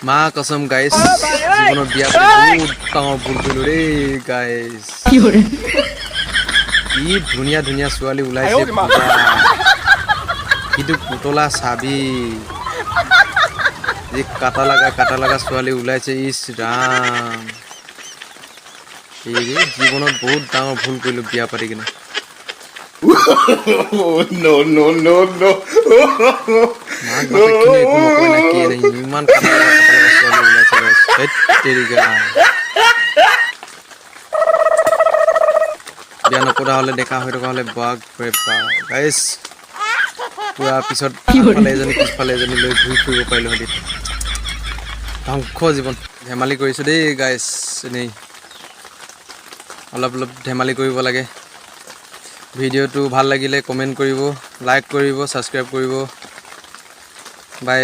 মা কসম গাইস জীৱনত বিয়া পাতি বহুত ডাঙৰ ভুল কৰিলো ৰে গাইস কি ধুনীয়া ধুনীয়া ছোৱালী ওলাইছে কিন্তু পুতলা চাবি যে কাটা লাগা ছোৱালী ওলাইছে ইস ৰাম এই জীৱনত বহুত ডাঙৰ ভুল কৰিলো বিয়া পাতি কিনে no, no, no, no. মাক বাপে কিনে একো নকয় না কি নাই ইমান কাটা লাগা ছোৱালী ওলাইছে গাইস হেট তেৰিকা বিয়া নপৰা হলে দেখা হৈ থকা হলে বাঘ গাইস পুৰা পিছত পিছফালে এজনী লৈ ঘূৰি ফুৰিব পাৰিলো হতি ধ্বংস জীৱন ধেমালি কৰিছো দেই গাইস এনেই অলপ ধেমালি কৰিব লাগে ভিডিঅ'টো ভাল লাগিলে কমেন্ট কৰিব লাইক কৰিব সাবস্ক্ৰাইব কৰিব বাই